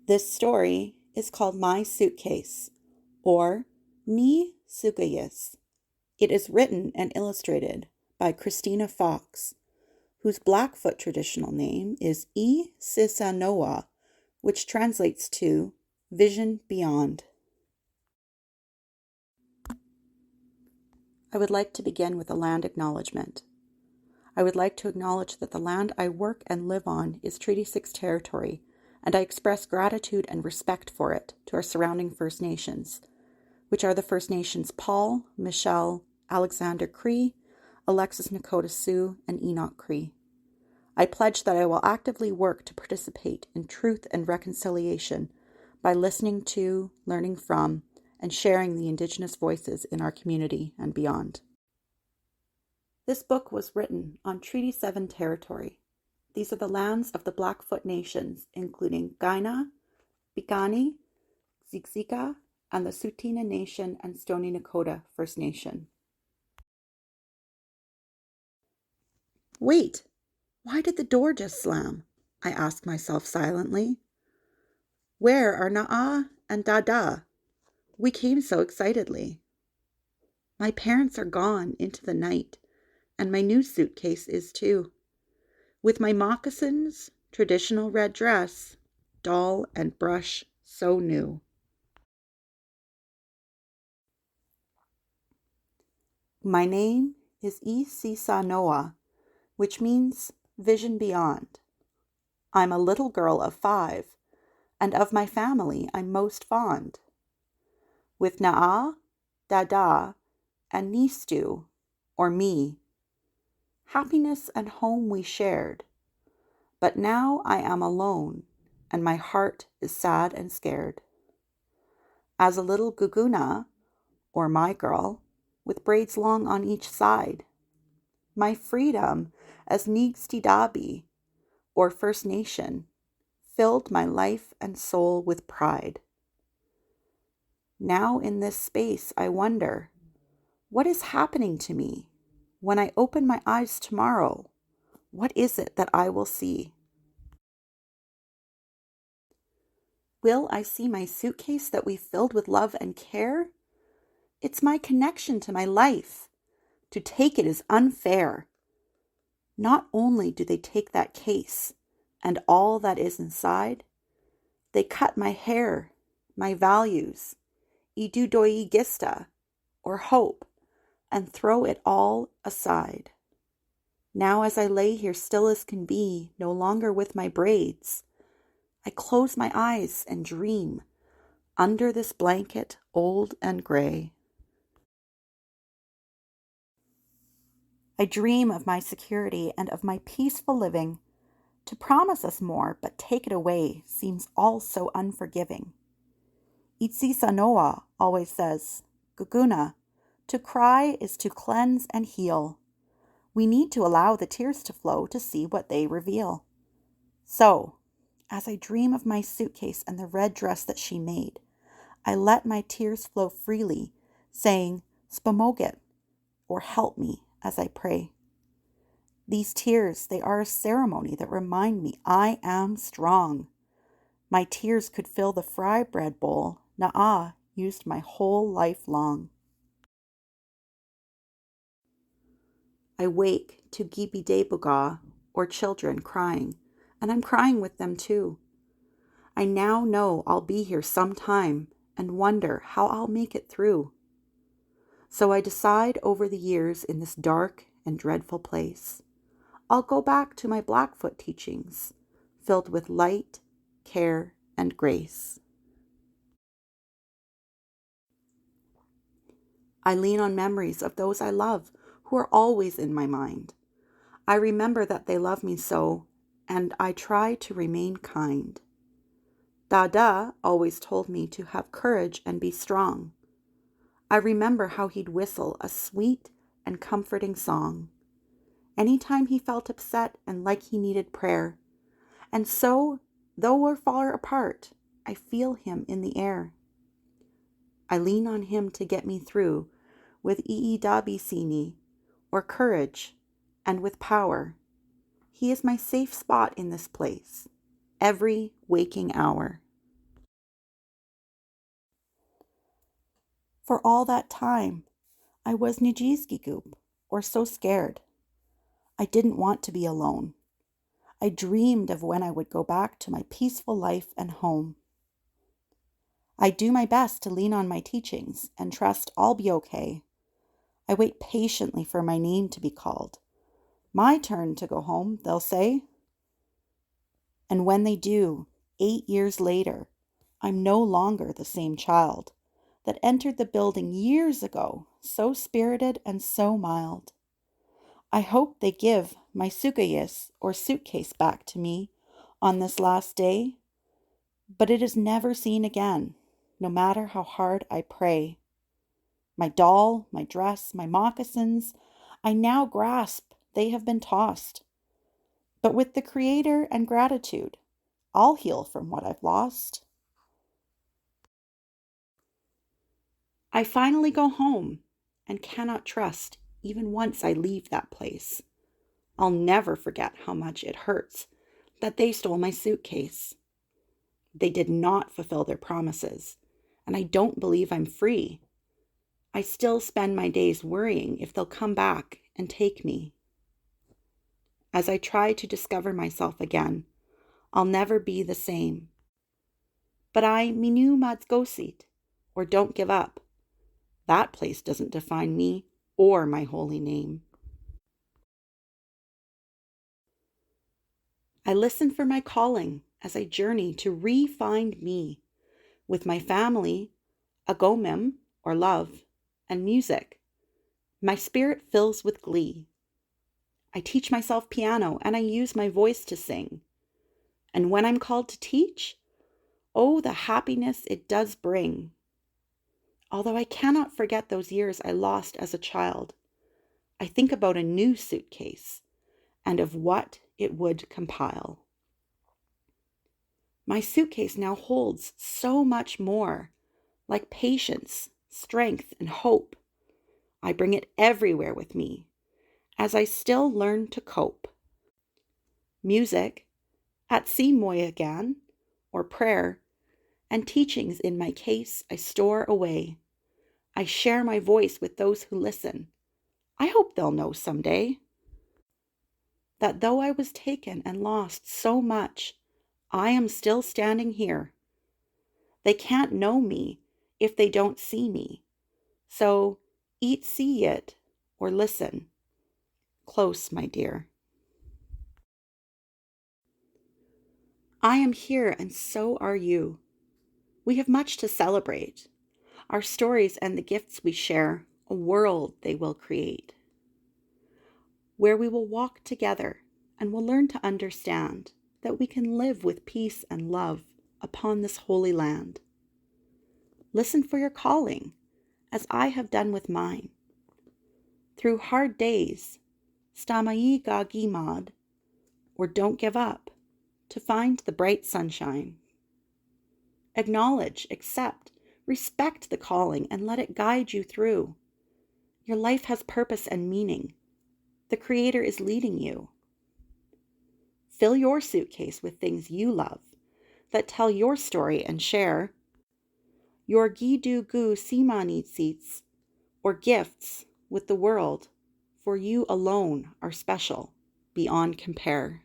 This story is called My Suitcase, or Nii Sookayis. It is written and illustrated by Christina Fox, whose Blackfoot traditional name is Nii Sookayis, which translates to Vision Beyond. I would like to begin with a land acknowledgement. I would like to acknowledge that the land I work and live on is Treaty 6 territory, and I express gratitude and respect for it to our surrounding First Nations, which are the First Nations Paul, Michelle, Alexander Cree, Alexis Nakota Sioux, and Enoch Cree. I pledge that I will actively work to participate in truth and reconciliation by listening to, learning from, and sharing the Indigenous voices in our community and beyond. This book was written on Treaty 7 territory. These are the lands of the Blackfoot nations, including Kainai, Piikani, Siksika, and the Tsuut'ina Nation and Stoney Nakoda First Nation. Wait, why did the door just slam? I asked myself silently. Where are Na'a and Dada? We came so excitedly. My parents are gone into the night, and my new suitcase is too. With my moccasins, traditional red dress, doll, and brush so new. My name is Nii Sookayis, which means vision beyond. I'm a little girl of 5, and of my family I'm most fond. With Na'a, Dada, and Nistu, or me, happiness and home we shared, but now I am alone, and my heart is sad and scared. As a little guguna, or my girl, with braids long on each side, my freedom as Niigstidabi, or First Nation, filled my life and soul with pride. Now in this space I wonder, what is happening to me? When I open my eyes tomorrow, what is it that I will see? Will I see my suitcase that we filled with love and care? It's my connection to my life. To take it is unfair. Not only do they take that case and all that is inside, they cut my hair, my values, idudoigista, or hope, and throw it all aside. Now as I lay here still as can be, no longer with my braids, I close my eyes and dream, under this blanket old and gray. I dream of my security and of my peaceful living. To promise us more, but take it away, seems all so unforgiving. Itsisanoa always says, Guguna, to cry is to cleanse and heal. We need to allow the tears to flow to see what they reveal. So, as I dream of my suitcase and the red dress that she made, I let my tears flow freely, saying, Spamoget, or help me as I pray. These tears, they are a ceremony that remind me I am strong. My tears could fill the fry bread bowl Na'a used my whole life long. I wake to Gibidebuga, or children crying, and I'm crying with them too. I now know I'll be here sometime and wonder how I'll make it through. So I decide over the years in this dark and dreadful place, I'll go back to my Blackfoot teachings, filled with light, care, and grace. I lean on memories of those I love who are always in my mind. I remember that they love me so, and I try to remain kind. Dada always told me to have courage and be strong. I remember how he'd whistle a sweet and comforting song anytime he felt upset and like he needed prayer. And so, though we're far apart, I feel him in the air. I lean on him to get me through with Iidabisini, or courage, and with power. He is my safe spot in this place, every waking hour. For all that time, I was Nijizgigup, or so scared. I didn't want to be alone. I dreamed of when I would go back to my peaceful life and home. I do my best to lean on my teachings and trust I'll be okay. I wait patiently for my name to be called. My turn to go home, they'll say. And when they do, 8 years later, I'm no longer the same child that entered the building years ago, so spirited and so mild. I hope they give my Suitcase or suitcase back to me on this last day, but it is never seen again, no matter how hard I pray. My doll, my dress, my moccasins, I now grasp they have been tossed. But with the Creator and gratitude, I'll heal from what I've lost. I finally go home and cannot trust even once I leave that place. I'll never forget how much it hurts that they stole my suitcase. They did not fulfill their promises, and I don't believe I'm free. I still spend my days worrying if they'll come back and take me. As I try to discover myself again, I'll never be the same. But I minu matsgosit, or don't give up. That place doesn't define me or my holy name. I listen for my calling as I journey to re-find me with my family, agomem, or love, and music. My spirit fills with glee. I teach myself piano and I use my voice to sing. And when I'm called to teach, oh, the happiness it does bring. Although I cannot forget those years I lost as a child, I think about a new suitcase and of what it would compile. My suitcase now holds so much more, like patience, strength, and hope. I bring it everywhere with me, as I still learn to cope. Music, at sea moyagan, or prayer, and teachings in my case I store away. I share my voice with those who listen. I hope they'll know someday that though I was taken and lost so much, I am still standing here. They can't know me if they don't see me. So eat see it or listen. Close, my dear. I am here and so are you. We have much to celebrate. Our stories and the gifts we share, a world they will create, where we will walk together and will learn to understand that we can live with peace and love upon this holy land. Listen for your calling, as I have done with mine. Through hard days, stamai gagimad, or don't give up, to find the bright sunshine. Acknowledge, accept, respect the calling and let it guide you through. Your life has purpose and meaning. The Creator is leading you. Fill your suitcase with things you love that tell your story and share your gidu gu simanit seats or gifts with the world, for you alone are special beyond compare.